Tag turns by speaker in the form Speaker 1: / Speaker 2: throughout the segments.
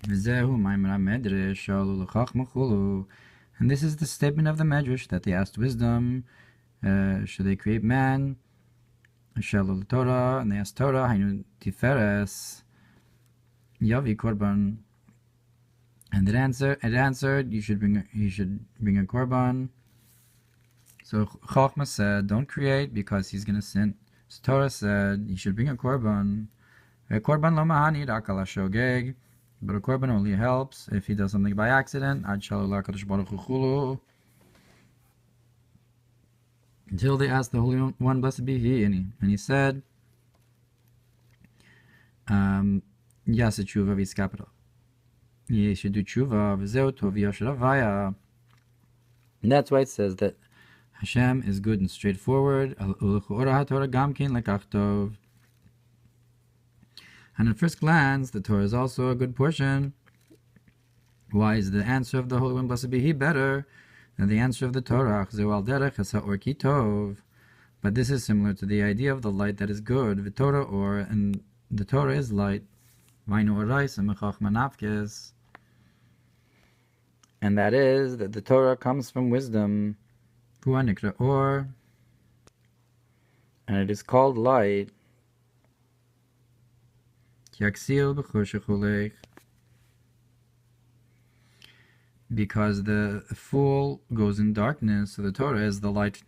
Speaker 1: V'zehu Mamar Medrash shalu l'chachma chulu. And this is the statement of the Medrash that they asked wisdom, should they create man? Shalu Torah, and they asked Torah, Hainu Tiferes, Yavi Korban. And it answered, you should bring a korban. So Chachma said, don't create because he's going to sin. So Torah said, you should bring a korban. A korban lo mahani rakal shogeg, but a korban only helps if he does something by accident. Ad shalu l'akadosh baruch hu chulu. Until they asked the Holy One, blessed be He, and he said, Yasa tshuva v'yiskapital. Ye should do tshuva v'zeu tov yashar avaya. And that's why it says that Hashem is good and straightforward. Ohr Hatorah Gamkin lekach tov. And at first glance, the Torah is also a good portion. Why is the answer of the Holy One, blessed be He, better than the answer of the Torah? But this is similar to the idea of the light that is good, v'torah or, and the Torah is light. And that is that the Torah comes from wisdom, or, and it is called light. Because the fool goes in darkness, so the Torah is the light.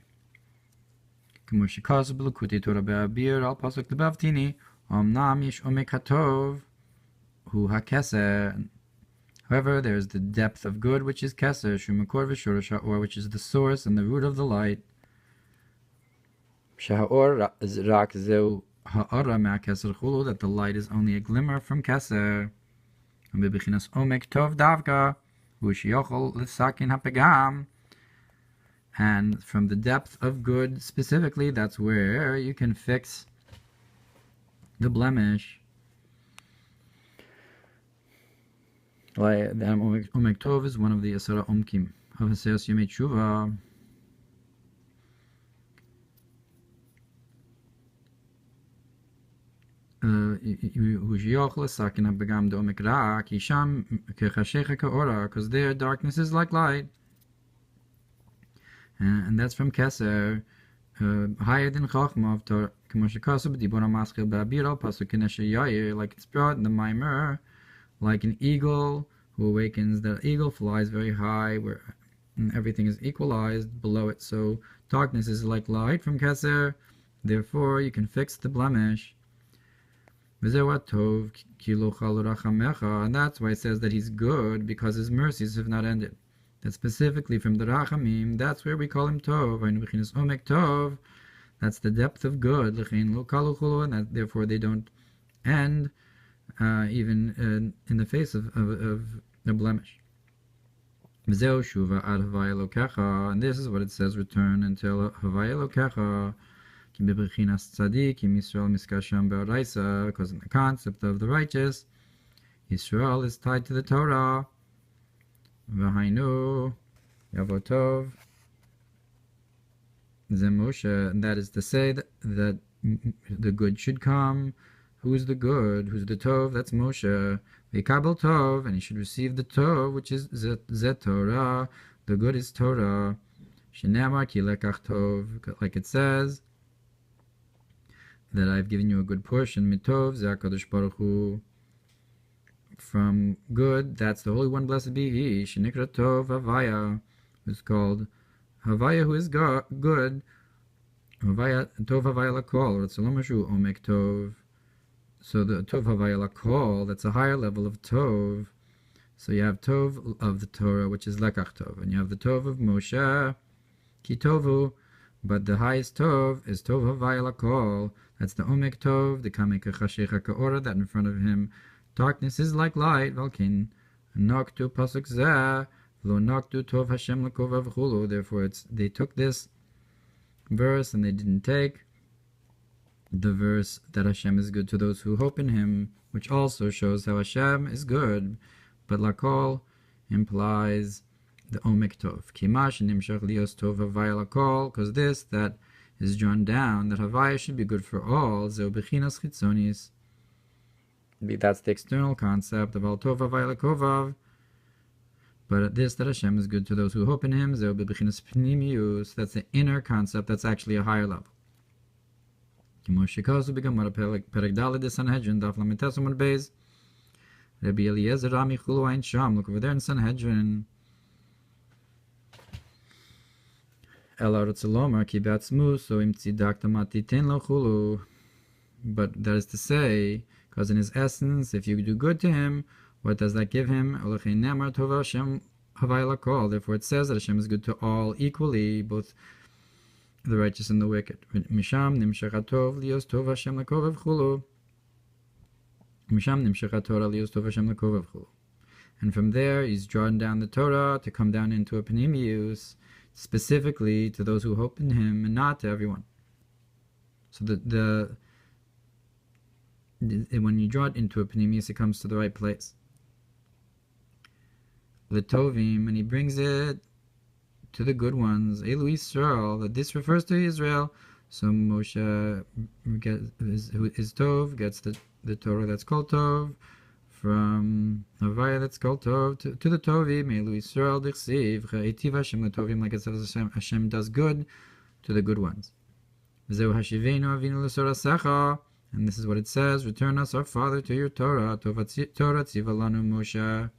Speaker 1: However, there is the depth of good, which is keser, or which is the source and the root of the light. That the light is only a glimmer from keser. And from the depth of good specifically, that's where you can fix the blemish. Like Omek Tov is one of the Asara Omkim of Haseas Yomei Tshuva. Because their darkness is like light, and that's from Keser, higher than Chachma of Torah. Like it's brought in the Mamar, like an eagle who awakens. The eagle flies very high, where everything is equalized below it. So darkness is like light from Keser. Therefore, you can fix the blemish. And that's why it says that he's good, because his mercies have not ended. That specifically from the Rachamim, that's where we call him Tov. That's the depth of good, and that therefore they don't end even in the face of the blemish. And this is what it says, return until Havaya Lokecha. Because in the concept of the righteous, Yisrael is tied to the Torah. V'hainu Yavotov Zemoshe, and that is to say that the good should come. Who's the good? Who's the Tov? That's Moshe. V'kabel Tov, and he should receive the Tov, which is Zet Torah. The good is Torah. Shenamar ki lekach Tov, like it says, that I've given you a good portion, mitov zeh Baruch Hu, from good, that's the Holy One, blessed be He, shenikra tov havaya, who's called havaya, who is good, havaya tov havaya lakol, ratzalomashu omek tov. So the tov havaya lakol, that's a higher level of tov. So you have tov of the Torah, which is lekach tov, and you have the tov of Moshe, ki tovu, but the highest tov is tov havaya lakol. That's the Omek Tov, the Kameka Chashecha Ka'ora, that in front of him darkness is like light. Valkin Noktu Pasuk Zeh, Lo Noktu Tov Hashem Lakova V'chulu. Therefore, they took this verse and they didn't take the verse that Hashem is good to those who hope in Him, which also shows how Hashem is good. But Lakol implies the Omek Tov. Kimash Nimshach Lios Tov Havaya Lakol, because this, that is drawn down, that Havaya should be good for all, Zeu Bechinas Chitzonis. That's the external concept of Al Tov Havaya Kovav. But this, that Hashem is good to those who hope in Him, Zeu Bebechinas Pnimius, that's the inner concept, that's actually a higher level. Kimoshikasu Begamara Perek Daled de Sanhedrin, Daf Lametes Amud Beis. Rabbi Eliezer Rami Chulu Ein Sham, look over there in Sanhedrin. Ela Rotzelomar Ki Batzmu, so Im Tzidak Tamati Ten Lo Chulu. But that is to say, because in his essence, if you do good to him, what does that give him? Therefore it says that Hashem is good to all equally, both the righteous and the wicked. And from there, he's drawn down the Torah to come down into a panemius, specifically to those who hope in him and not to everyone. So when you draw it into a panemius, it comes to the right place. L'tovim, and he brings it to the good ones. Elu Yisrael, that this refers to Israel. So Moshe who is Tov, gets the Torah that's called Tov, from Havaya that's called Tov, to the Tovim. Elu Yisrael dichsiv, Cha'etiv Hashem l'tovim, like it says Hashem does good to the good ones. V'zeu hashivenu avinu l'sorasecha, and this is what it says, return us, our Father, to your Torah. Torah tziva lanu Moshe.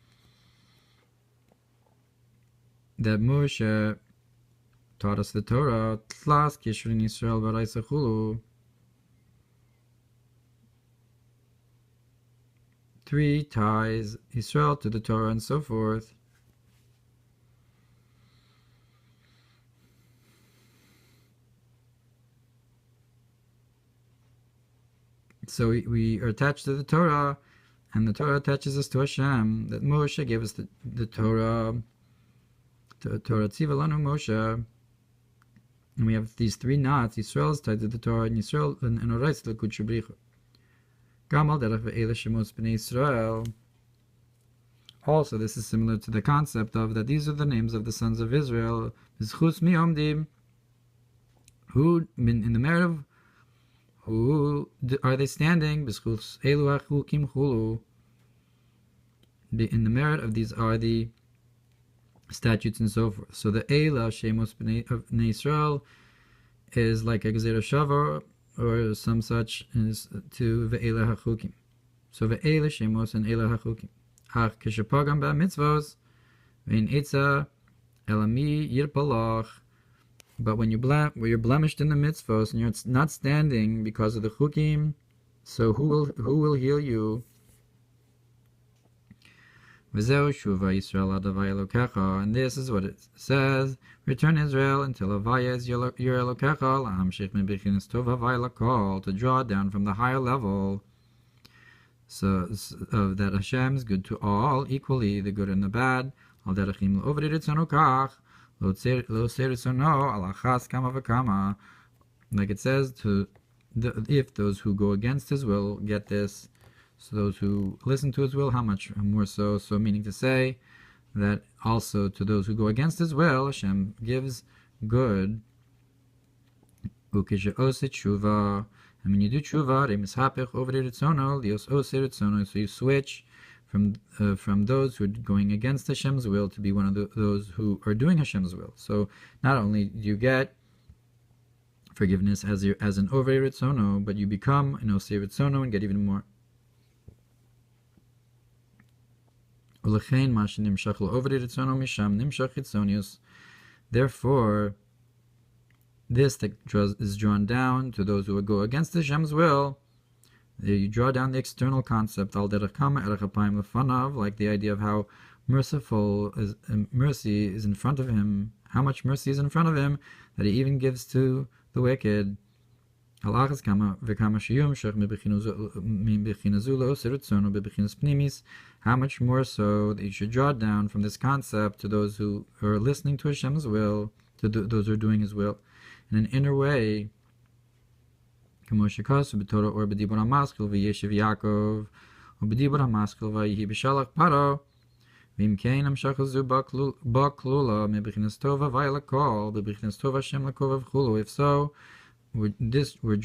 Speaker 1: That Moshe taught us the Torah, Tlas Kishrin Yisrael Baraisa Chulu. 3 ties Israel to the Torah and so forth. So we are attached to the Torah, and the Torah attaches us to Hashem. That Moshe gave us the Torah. Torah Tziva Lanu Moshe, and we have these 3 knots. Yisrael is tied to the Torah, and Yisrael and Orais to the Kutsh Bricha. Gamal Derech Ve'ele Shemos Bnei Yisrael. Also, this is similar to the concept of that these are the names of the sons of Israel. B'zchus mi omdim, who in the merit of who are they standing? B'zchus elu hachukim chulu. In the merit of these are the statutes and so forth. So the Eila Shemos Bnei Yisrael is like a Gezerah Shavar or some such is to Ve'ela HaChukim. So Ve'ela Shemos and Eila HaChukim. Ach Keshapagam Ba'mitzvos Ve'in Eitza Elami Yirpalach. But when you're blemished in the mitzvos and you're not standing because of the Chukim, so who will heal you? And this is what it says, return Israel until Havaya is your Elokecha, to draw down from the higher level, so that Hashem is good to all equally, the good and the bad. Like it says, if those who go against his will get this, so those who listen to his will, how much more so? So meaning to say that also to those who go against his will, Hashem gives good. And when you do tshuva, so you switch from those who are going against Hashem's will to be one of those who are doing Hashem's will. So not only do you get forgiveness as an over ritzono, but you become an osir ritzono and get even more. Therefore, this that is drawn down to those who go against Hashem's will, you draw down the external concept, like the idea of how mercy is in front of him, how much mercy is in front of him, that he even gives to the wicked. How much more so that you should draw down from this concept to those who are listening to Hashem's will, to those who are doing His will, in an inner way. Like it says, to if so, we're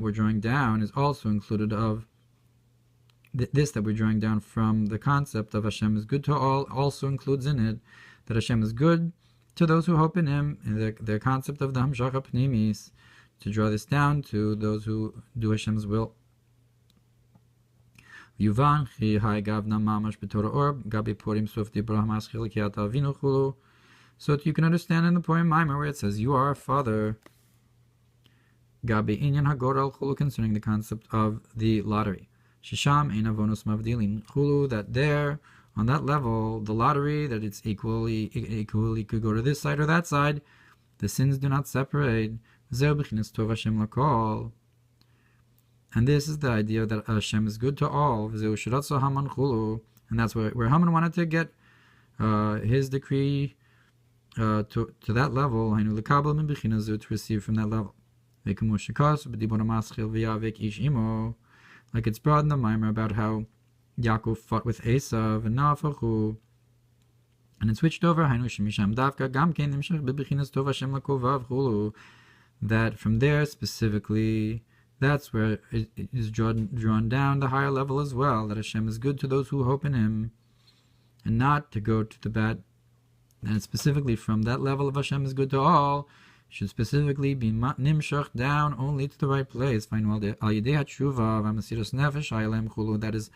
Speaker 1: drawing down is also included of this that we're drawing down from the concept of Hashem is good to all also includes in it that Hashem is good to those who hope in Him, and the concept of the Hamshacha Pnimis, to draw this down to those who do Hashem's will. Yuvan chi hai gavna mamash b'Torah Ohr gabi Purim suf dibrah maschil ki ata avinu chulu. So that you can understand in the poem Mamar where it says, "You are our father." Gabi inyan hagoral chulu, concerning the concept of the lottery. Shisham ein avonus mavdilin chulu, that there on that level, the lottery, that it's equally could go to this side or that side. The sins do not separate. Zeh b'chinas tov Hashem lakol. And this is the idea that Hashem is good to all. Zeh shiratzo Haman chulu, and that's where Haman wanted to get his decree to that level. Hainu lekabel min b'chinas zu, to receive from that level. V'kemu shekas b'dibur maschil v'yavik ish imo, like it's brought in the Mamar about how Yaakov fought with Esav and Nafachu, and it switched over. Hainu shemisham davka gam kein nimshach b'b'chinas tov Hashem lakovav chulu, that from there specifically, that's where it is drawn down the higher level as well, that Hashem is good to those who hope in Him, and not to go to the bad. And specifically from that level of Hashem is good to all, should specifically be nimshach down only to the right place. That is,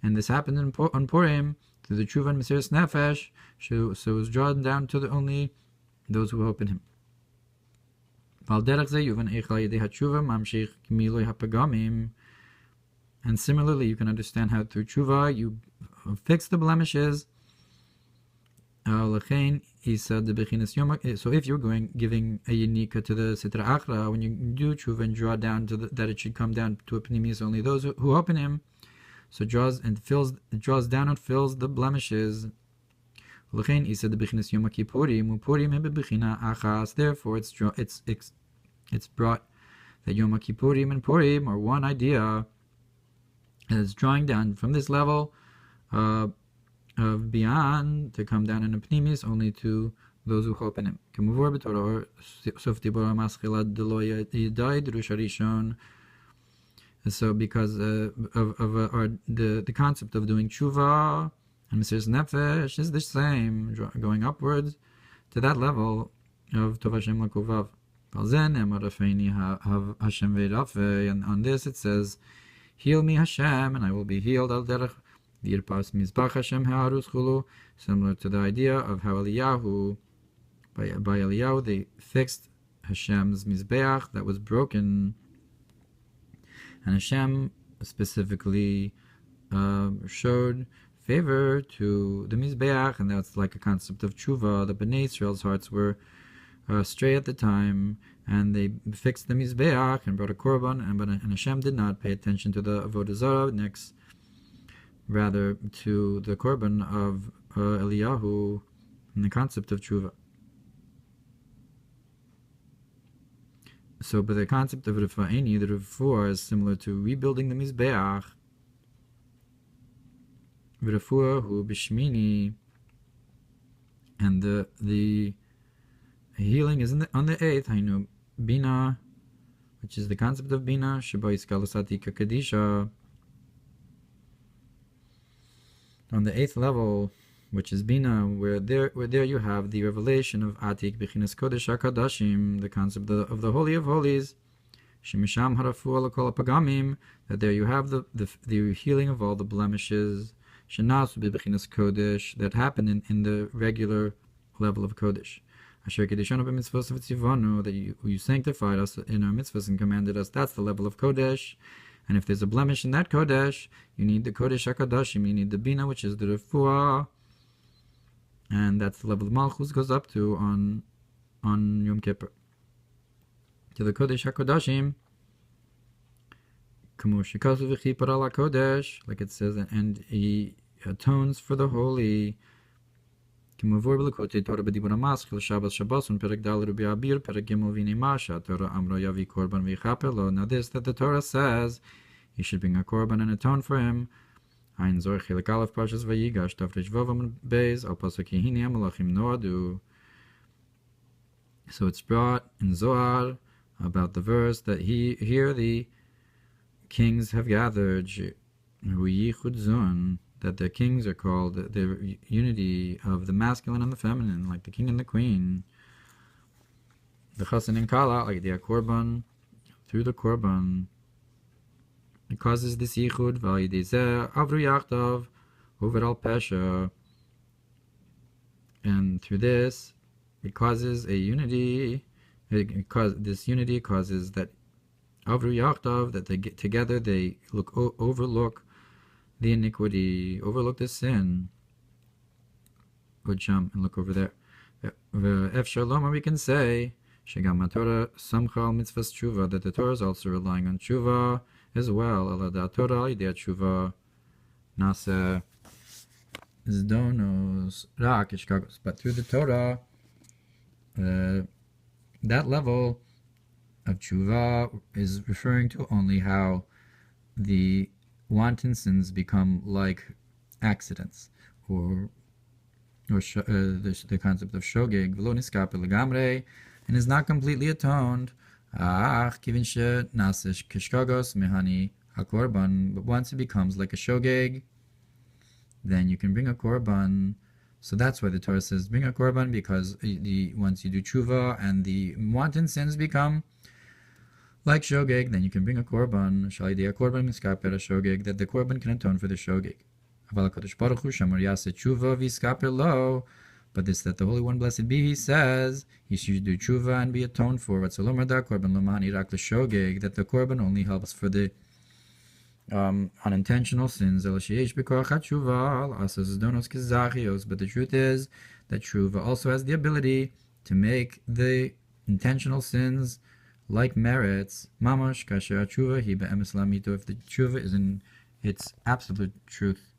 Speaker 1: and this happened on Purim through the tshuva and mesiras nefesh. So it was drawn down to only those who hope in Him. And similarly, you can understand how through tshuva you fix the blemishes. So if you're giving a yinika to the sitra achra, when you do tshuva and draw down to that it should come down to a pnimis, only those who hope in Him. So it draws down and fills the blemishes. Therefore, it's brought that Yom Kippurim and Purim are one idea, and it's drawing down from this level of beyond to come down in a pnimis only to those who hope in Him. So because of the concept of doing tshuva and mesiras nefesh is the same, going upwards to that level of tov Hashem lakovav. And on this it says, "Heal me, Hashem, and I will be healed." Al derech v'yirpas mizbach Hashem ha'arus chulu, similar to the idea of how Eliyahu, by Eliyahu, they fixed Hashem's mizbeach that was broken. And Hashem specifically showed favor to the Mizbeach, and that's like a concept of tshuva. The Bnei Israel's hearts were stray at the time, and they fixed the Mizbeach and brought a korban, and Hashem did not pay attention to the Avodah Zarah, next rather to the korban of Eliyahu and the concept of tshuva. So, but the concept of Rifa'eni, the Refuah, is similar to rebuilding the Mizbeach. Refuah hu b'shmini, and the healing is on the 8th. Hainu bina, which is the concept of bina. Sheba iskalasati kakadisha. On the 8th level, which is bina, where there you have the revelation of Atik B'chinas Kodesh HaKadashim, the concept of the Holy of Holies, Shemisham Harafu Alakol Pagamim, that there you have the healing of all the blemishes, Shenasu B'chinas Kodesh, that happen in the regular level of Kodesh. Asher Kedeshanu B'mitzvos V'tzivanu, that you sanctified us in our mitzvahs and commanded us, that's the level of Kodesh. And if there's a blemish in that Kodesh, you need the Kodesh HaKadashim, you need the Bina, which is the Refuah, and that's the level of Malchus goes up to on Yom Kippur. To the Kodesh HaKodashim, like it says, and He atones for the holy. Now this that the Torah says, you should bring a korban and atone for him. So it's brought in Zohar about the verse that here the kings have gathered. that the kings are called the unity of the masculine and the feminine, like the king and the queen. The chassan and kala, like the korban, through the korban, it causes this yichud, v'ayidizeh avru yachdav, over al pesha, and through this, it causes a unity. This unity causes that avru yachdav, that they get together, they overlook the iniquity, overlook the sin. Good jump and look over there. Ef shalom, we can say shegam Torah samcha al mitzvahs tshuva, that the Torah is also relying on tshuva as well. Ala da Torah idea tshuva nase zdonos rak ishkagos. But through the Torah, that level of tshuva is referring to only how the wanton sins become like accidents, or the concept of shogeg, v'lo niskape legamre, and is not completely atoned. Kivin she'naseh kishkagos mehani hakorban, but once it becomes like a shogeg, then you can bring a korban. So that's why the Torah says bring a korban, because once you do tshuva and the wanton sins become like shogeg, then you can bring a korban. Shalidei korban miskaper shogeg, that the korban can atone for the shogeg. Aval HaKadosh Baruch Hu shamar yaseh tshuva v'yiskaper lo. But this, that the Holy One, blessed be He, says he should do tshuva and be atoned for. Korban lomani rak l'shogeg, that the korban only helps for the unintentional sins. But the truth is that tshuva also has the ability to make the intentional sins like merits. Mamash kasher tshuva hi be'emes lamito, if the tshuva is in its absolute truth.